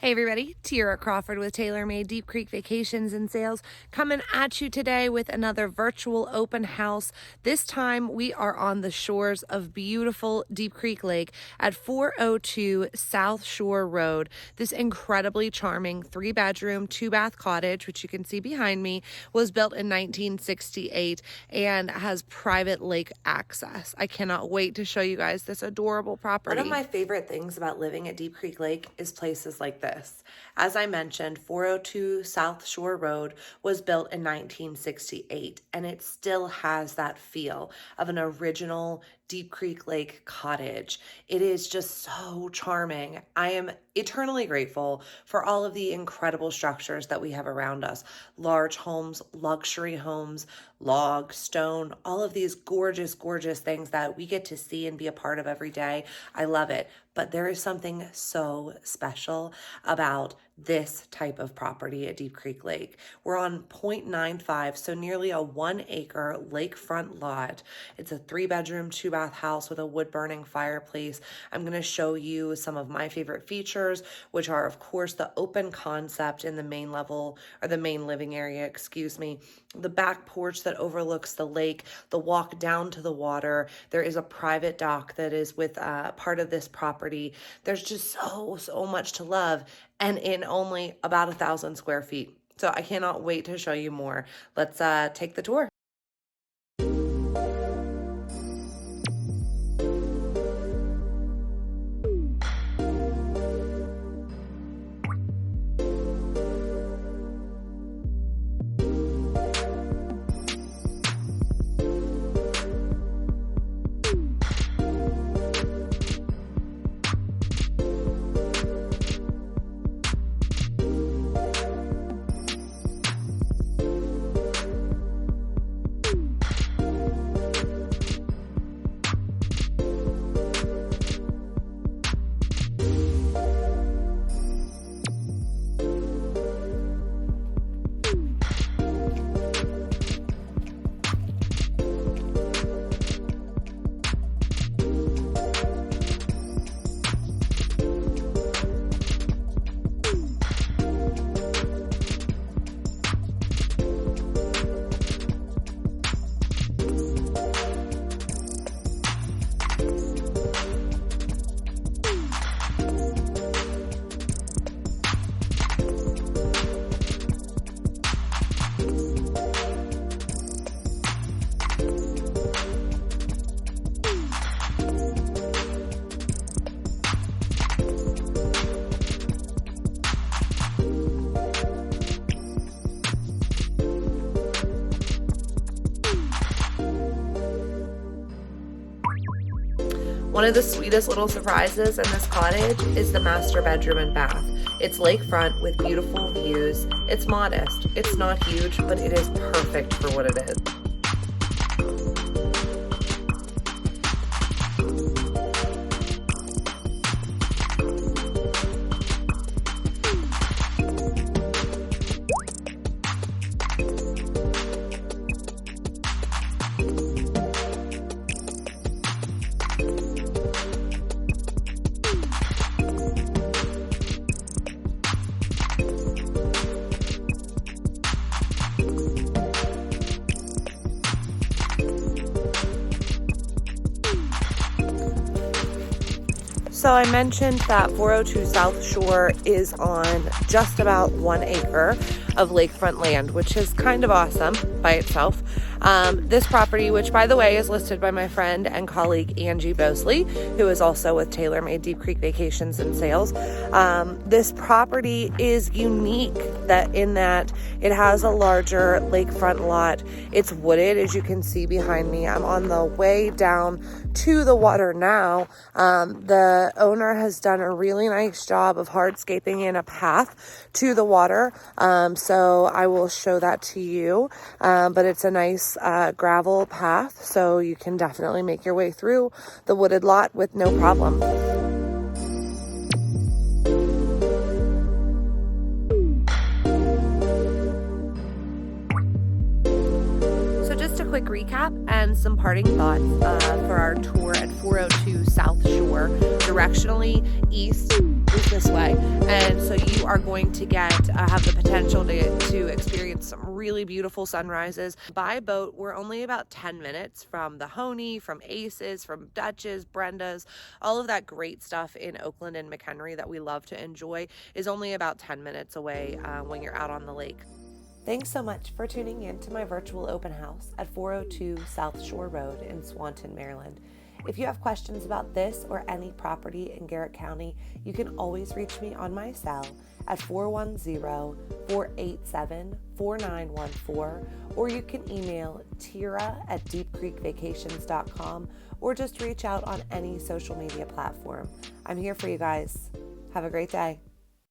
Hey everybody, Terah Crawford with TaylorMade Deep Creek Vacations and Sales coming at you today with another virtual open house. This time we are on the shores of beautiful Deep Creek Lake at 402 South Shore Road. This incredibly charming 3-bedroom, 2-bath cottage, which you can see behind me, was built in 1968 and has private lake access. I cannot wait to show you guys this adorable property. One of my favorite things about living at Deep Creek Lake is places like this. As I mentioned, 402 South Shore Road was built in 1968, and it still has that feel of an original Deep Creek Lake cottage. It is just so charming. I am eternally grateful for all of the incredible structures that we have around us. Large homes, luxury homes, log, stone, all of these gorgeous, gorgeous things that we get to see and be a part of every day. I love it. But there is something so special about this type of property at Deep Creek Lake. We're on 0.95, so nearly a 1-acre lakefront lot. It's a 3-bedroom, 2-bath house with a wood-burning fireplace. I'm going to show you some of my favorite features, which are, of course, the open concept in the main level, or the main living area, excuse me, the back porch that overlooks the lake, the walk down to the water. There is a private dock that is with part of this property. There's just so much to love, and in only about 1,000 square feet. So I cannot wait to show you more. Let's take the tour. One of the sweetest little surprises in this cottage is the master bedroom and bath. It's lakefront with beautiful views. It's modest. It's not huge, but it is perfect for what it is. So I mentioned that 402 South Shore is on just about 1 acre of lakefront land, which is kind of awesome by itself. This property, which by the way is listed by my friend and colleague Angie Bosley, who is also with TaylorMade Deep Creek Vacations and Sales. This property is unique in that it has a larger lakefront lot. It's wooded, as you can see behind me. I'm on the way down to the water now. The owner has done a really nice job of hardscaping in a path to the water. So I will show that to you. But it's a nice gravel path, so you can definitely make your way through the wooded lot with no problem. quick recap and some parting thoughts for our tour at 402 South Shore. Directionally, east is this way, And so you are going to have the potential to experience some really beautiful sunrises. By boat, we're only about 10 minutes from the Honey, from Aces, from Dutch's, Brenda's, all of that great stuff in Oakland and McHenry that we love to enjoy is only about 10 minutes away when you're out on the lake. Thanks so much for tuning in to my virtual open house at 402 South Shore Road in Swanton, Maryland. If you have questions about this or any property in Garrett County, you can always reach me on my cell at 410-487-4914, or you can email Terah@deepcreekvacations.com, or just reach out on any social media platform. I'm here for you guys. Have a great day.